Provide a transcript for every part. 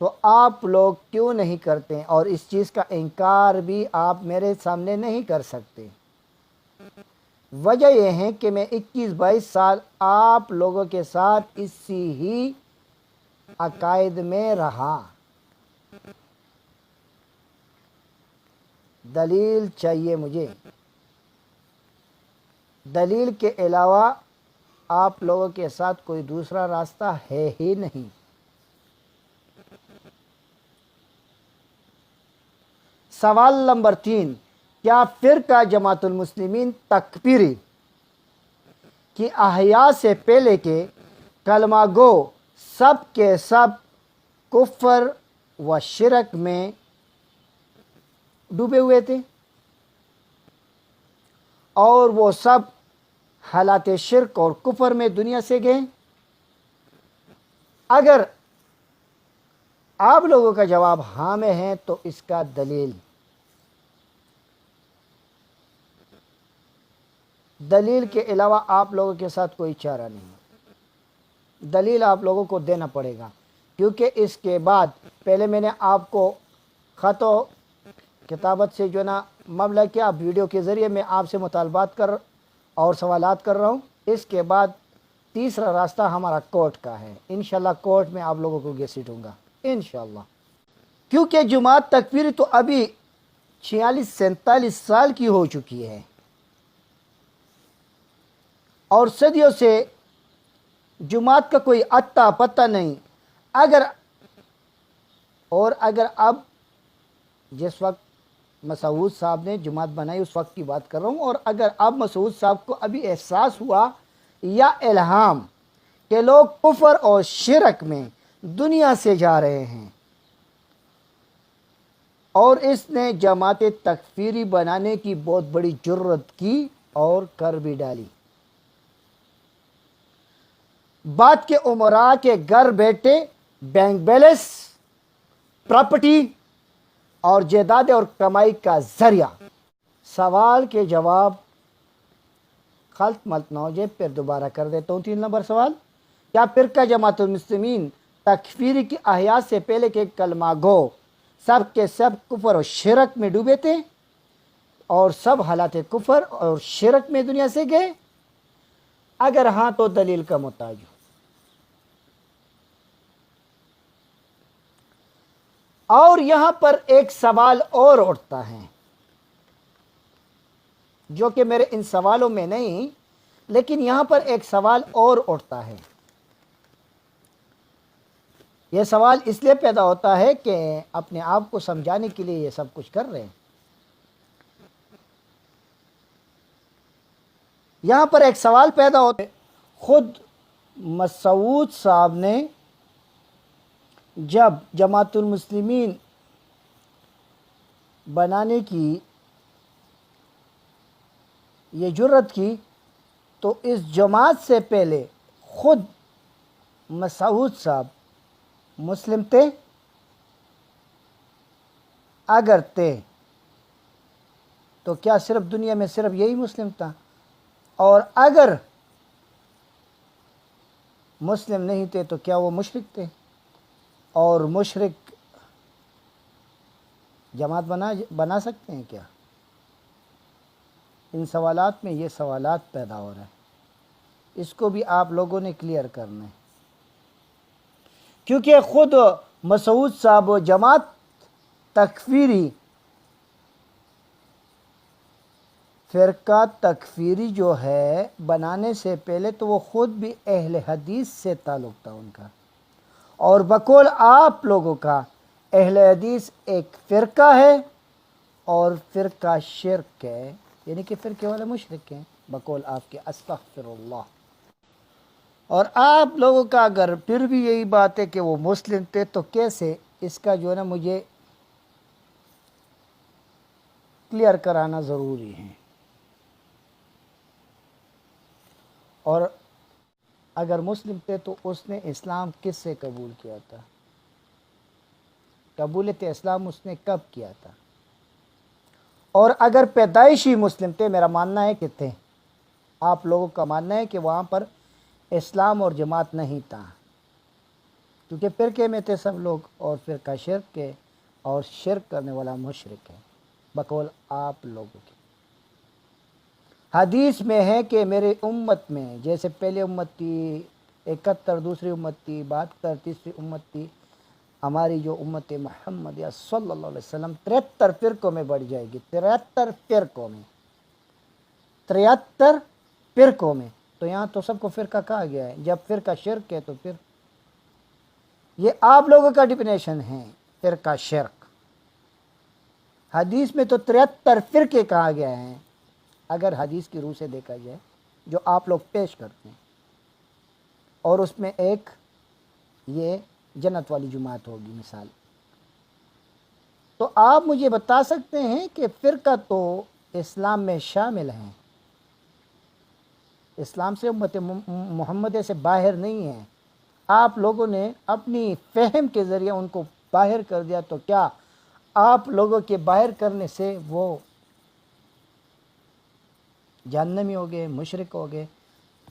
تو آپ لوگ کیوں نہیں کرتے؟ اور اس چیز کا انکار بھی آپ میرے سامنے نہیں کر سکتے۔ وجہ یہ ہے کہ میں 21-22 سال آپ لوگوں کے ساتھ اسی ہی عقائد میں رہا۔ دلیل چاہیے مجھے، دلیل کے علاوہ آپ لوگوں کے ساتھ کوئی دوسرا راستہ ہے ہی نہیں۔ سوال نمبر 3، کیا فرقہ جماعت المسلمین تکفیری کی احیا سے پہلے کے کلمہ گو سب کے سب کفر و شرک میں ڈوبے ہوئے تھے اور وہ سب حالات شرک اور کفر میں دنیا سے گئے؟ اگر آپ لوگوں کا جواب ہاں میں ہے تو اس کا دلیل کے علاوہ آپ لوگوں کے ساتھ کوئی چارہ نہیں، دلیل آپ لوگوں کو دینا پڑے گا، کیونکہ اس کے بعد پہلے میں نے آپ کو خط و کتابت سے جو نا مبلغ کیا، ویڈیو کے ذریعے میں آپ سے مطالبات اور سوالات کر رہا ہوں۔ اس کے بعد تیسرا راستہ ہمارا کورٹ کا ہے، انشاءاللہ کورٹ میں آپ لوگوں کو گھسیٹوں گا انشاءاللہ، کیونکہ جماعت تکفیری تو ابھی 46-47 سال کی ہو چکی ہے اور صدیوں سے جماعت کا کوئی اتا پتہ نہیں۔ اگر اب جس وقت مسعود صاحب نے جماعت بنائی اس وقت کی بات کر رہا ہوں، اور اگر اب مسعود صاحب کو ابھی احساس ہوا یا الہام کہ لوگ کفر اور شرک میں دنیا سے جا رہے ہیں اور اس نے جماعت تکفیری بنانے کی بہت بڑی جرت کی اور کر بھی ڈالی، بات کے عمراء کے گھر بیٹھے بینک بیلنس، پراپرٹی اور جائیداد اور کمائی کا ذریعہ۔ سوال کے جواب خلط ملط نہ ہو جائے، پھر دوبارہ کر دیتا ہوں۔ 3 نمبر سوال، کیا فرقہ جماعت المسلمین تکفیری کی احیا سے پہلے کے کلمہ گو سب کے سب کفر اور شرک میں ڈوبے تھے اور سب حالات کفر اور شرک میں دنیا سے گئے؟ اگر ہاں تو دلیل کا محتاج ہو۔ اور یہاں پر ایک سوال اور اٹھتا ہے جو کہ میرے ان سوالوں میں نہیں، لیکن یہاں پر ایک سوال اور اٹھتا ہے۔ یہ سوال اس لیے پیدا ہوتا ہے کہ اپنے آپ کو سمجھانے کے لیے یہ سب کچھ کر رہے ہیں۔ یہاں پر ایک سوال پیدا ہوتا ہے، خود مسعود صاحب نے جب جماعت المسلمین بنانے کی یہ جرت کی تو اس جماعت سے پہلے خود مسعود صاحب مسلم تھے؟ اگر تھے تو کیا صرف دنیا میں صرف یہی مسلم تھا؟ اور اگر مسلم نہیں تھے تو کیا وہ مشرک تھے؟ اور مشرک جماعت بنا سکتے ہیں کیا؟ ان سوالات میں یہ سوالات پیدا ہو رہے ہیں، اس کو بھی آپ لوگوں نے کلیئر کرنا ہے، کیونکہ خود مسعود صاحب جماعت تکفیری فرقہ تکفیری جو ہے بنانے سے پہلے تو وہ خود بھی اہل حدیث سے تعلق تھا ان کا، اور بقول آپ لوگوں کا اہل حدیث ایک فرقہ ہے اور فرقہ شرک ہے، یعنی کہ فرقے والے مشرک ہیں بقول آپ کے، استغفر اللہ۔ اور آپ لوگوں کا اگر پھر بھی یہی بات ہے کہ وہ مسلم تھے تو کیسے، اس کا جو ہے نا مجھے کلیئر کرانا ضروری ہے۔ اور اگر مسلم تھے تو اس نے اسلام کس سے قبول کیا تھا؟ قبولیت اسلام اس نے کب کیا تھا؟ اور اگر پیدائشی مسلم تھے، میرا ماننا ہے کہ تھے، آپ لوگوں کا ماننا ہے کہ وہاں پر اسلام اور جماعت نہیں تھا، کیونکہ فرقے میں تھے سب لوگ، اور فرقہ شرک کے، اور شرک کرنے والا مشرک ہے بقول آپ لوگوں کی۔ حدیث میں ہے کہ میرے امت میں جیسے پہلے امت تھی 71، دوسری امت تھی 72، تیسری امت تھی، ہماری جو امت محمدیہ صلی اللہ علیہ وسلم 73 فرقوں میں بڑھ جائے گی، 73 فرقوں میں، 73 فرقوں میں۔ تو یہاں تو سب کو فرقہ کہا گیا ہے، جب فرقہ شرک ہے تو پھر یہ آپ لوگوں کا ڈیفینیشن ہے فرقہ شرک۔ حدیث میں تو 73 فرقے کہا گیا ہے، اگر حدیث کی روح سے دیکھا جائے جو آپ لوگ پیش کرتے ہیں، اور اس میں ایک یہ جنت والی جماعت ہوگی مثال۔ تو آپ مجھے بتا سکتے ہیں کہ فرقہ تو اسلام میں شامل ہیں، اسلام سے امت محمدیہ سے باہر نہیں ہیں، آپ لوگوں نے اپنی فہم کے ذریعے ان کو باہر کر دیا، تو کیا آپ لوگوں کے باہر کرنے سے وہ جہنمی ہو گئے، مشرک ہو گئے؟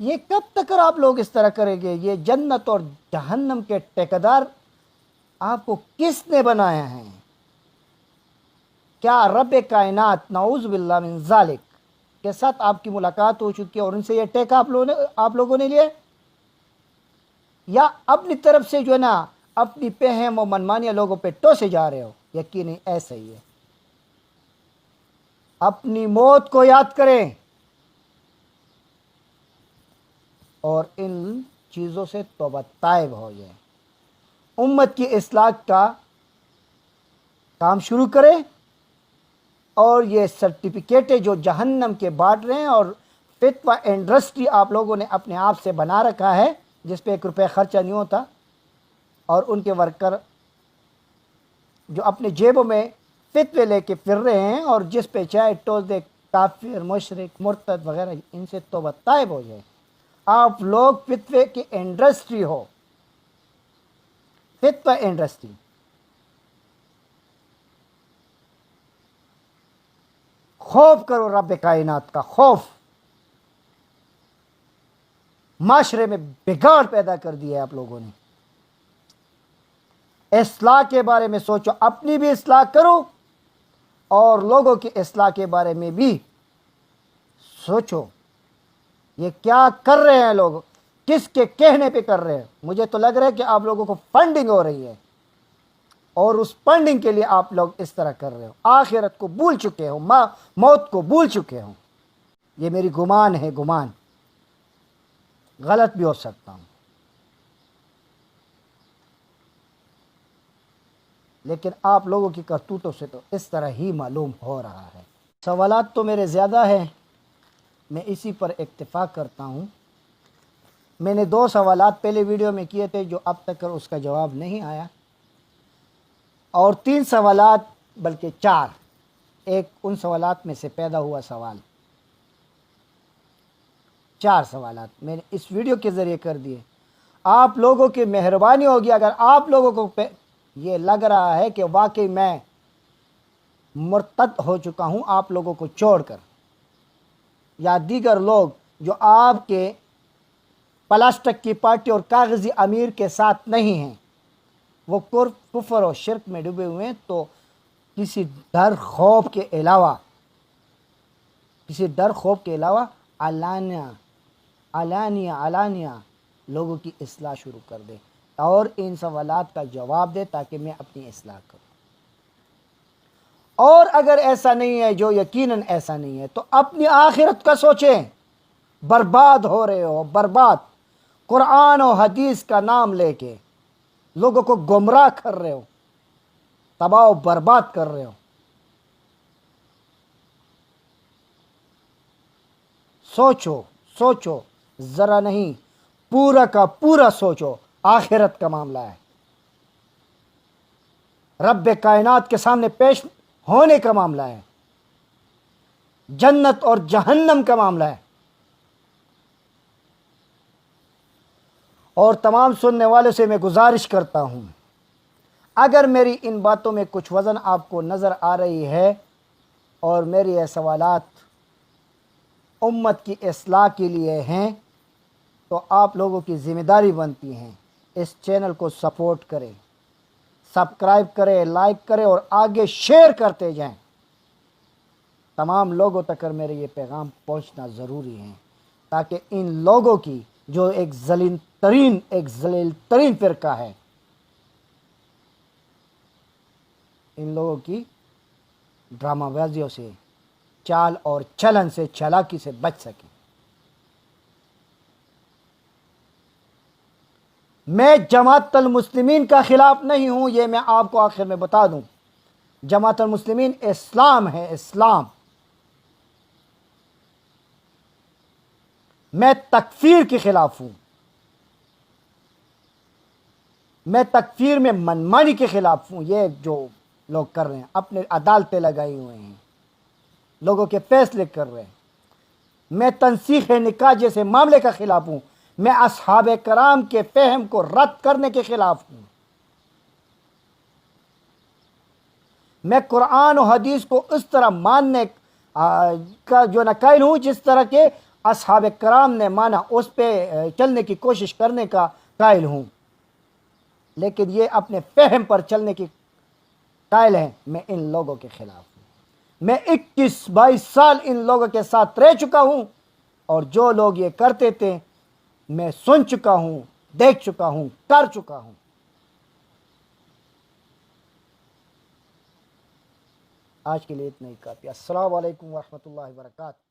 یہ کب تک آپ لوگ اس طرح کریں گے؟ یہ جنت اور جہنم کے ٹھیکیدار آپ کو کس نے بنایا ہے؟ کیا رب کائنات نعوذ باللہ من ذالک کے ساتھ آپ کی ملاقات ہو چکی ہے اور ان سے یہ ٹیکا آپ لوگوں نے لیا، یا اپنی طرف سے جو ہے نا اپنی فہم و منمانیاں لوگوں پہ ٹوسے جا رہے ہو؟ یقینی ایسا ہی ہے۔ اپنی موت کو یاد کریں اور ان چیزوں سے توبہ طائب ہو جائیں، امت کی اصلاح کا کام شروع کریں، اور یہ سرٹیفکیٹیں جو جہنم کے بانٹ رہے ہیں، اور فتویٰ انڈسٹری آپ لوگوں نے اپنے آپ سے بنا رکھا ہے جس پہ 1 روپے خرچہ نہیں ہوتا، اور ان کے ورکر جو اپنے جیبوں میں فتوے لے کے پھر رہے ہیں، اور جس پہ چاہے ٹوس دے کافر، مشرک، مرتد وغیرہ، ان سے توبہ طائب ہو جائے۔ آپ لوگ فتوے کی انڈسٹری ہو، فتویٰ انڈسٹری۔ خوف کرو رب کائنات کا، خوف۔ معاشرے میں بگاڑ پیدا کر دیا ہے آپ لوگوں نے۔ اصلاح کے بارے میں سوچو، اپنی بھی اصلاح کرو اور لوگوں کی اصلاح کے بارے میں بھی سوچو۔ یہ کیا کر رہے ہیں لوگ، کس کے کہنے پہ کر رہے ہیں؟ مجھے تو لگ رہا ہے کہ آپ لوگوں کو فنڈنگ ہو رہی ہے، اور اس فنڈنگ کے لیے آپ لوگ اس طرح کر رہے ہو، آخرت کو بھول چکے ہو، موت کو بھول چکے ہو۔ یہ میری گمان ہے، گمان، غلط بھی ہو سکتا ہوں، لیکن آپ لوگوں کی کرتوتوں سے تو اس طرح ہی معلوم ہو رہا ہے۔ سوالات تو میرے زیادہ ہیں، میں اسی پر اکتفا کرتا ہوں۔ میں نے 2 سوالات پہلے ویڈیو میں کیے تھے جو اب تک اس کا جواب نہیں آیا، اور 3 سوالات بلکہ 4، ایک ان سوالات میں سے پیدا ہوا سوال، 4 سوالات میں نے اس ویڈیو کے ذریعے کر دیے۔ آپ لوگوں کی مہربانی ہوگی اگر آپ لوگوں کو یہ لگ رہا ہے کہ واقعی میں مرتد ہو چکا ہوں آپ لوگوں کو چھوڑ کر، یا دیگر لوگ جو آپ کے پلاسٹک کی پارٹی اور کاغذی امیر کے ساتھ نہیں ہیں، وہ کفر و شرک میں ڈوبے ہوئے ہیں، تو کسی ڈر خوف کے علاوہ علانیہ لوگوں کی اصلاح شروع کر دے اور ان سوالات کا جواب دے تاکہ میں اپنی اصلاح کروں۔ اور اگر ایسا نہیں ہے، جو یقیناً ایسا نہیں ہے، تو اپنی آخرت کا سوچیں۔ برباد ہو رہے ہو، برباد، قرآن و حدیث کا نام لے کے لوگوں کو گمراہ کر رہے ہو، تباہ و برباد کر رہے ہو۔ سوچو ذرا نہیں، پورا کا پورا سوچو، آخرت کا معاملہ ہے، رب کائنات کے سامنے پیش ہونے کا معاملہ ہے، جنت اور جہنم کا معاملہ ہے۔ اور تمام سننے والوں سے میں گزارش کرتا ہوں، اگر میری ان باتوں میں کچھ وزن آپ کو نظر آ رہی ہے اور میری یہ سوالات امت کی اصلاح کے لیے ہیں، تو آپ لوگوں کی ذمہ داری بنتی ہیں اس چینل کو سپورٹ کریں، سبسکرائب کریں، لائک کریں اور آگے شیئر کرتے جائیں۔ تمام لوگوں تک میرے یہ پیغام پہنچنا ضروری ہے، تاکہ ان لوگوں کی جو ایک ذلیل ترین فرقہ ہے، ان لوگوں کی ڈرامہ بازیوں سے، چال اور چلن سے، چالاکی سے بچ سکیں۔ میں جماعت المسلمین کا خلاف نہیں ہوں، یہ میں آپ کو آخر میں بتا دوں۔ جماعت المسلمین اسلام ہے، اسلام۔ میں تکفیر کے خلاف ہوں، میں تکفیر میں منمانی کے خلاف ہوں۔ یہ جو لوگ کر رہے ہیں، اپنے عدالتیں لگائی ہوئے ہیں، لوگوں کے فیصلے کر رہے ہیں۔ میں تنسیخ نکاح جیسے معاملے کا خلاف ہوں، میں اصحاب کرام کے فہم کو رد کرنے کے خلاف ہوں۔ میں قرآن و حدیث کو اس طرح ماننے کا جو قائل ہوں جس طرح کے اصحاب کرام نے مانا، اس پہ چلنے کی کوشش کرنے کا قائل ہوں۔ لیکن یہ اپنے فہم پر چلنے کی قائل ہیں، میں ان لوگوں کے خلاف ہوں۔ میں 21-22 سال ان لوگوں کے ساتھ رہ چکا ہوں، اور جو لوگ یہ کرتے تھے میں سن چکا ہوں، دیکھ چکا ہوں، کر چکا ہوں۔ آج کے لیے اتنا ہی کافی۔ السلام علیکم ورحمۃ اللہ وبرکاتہ۔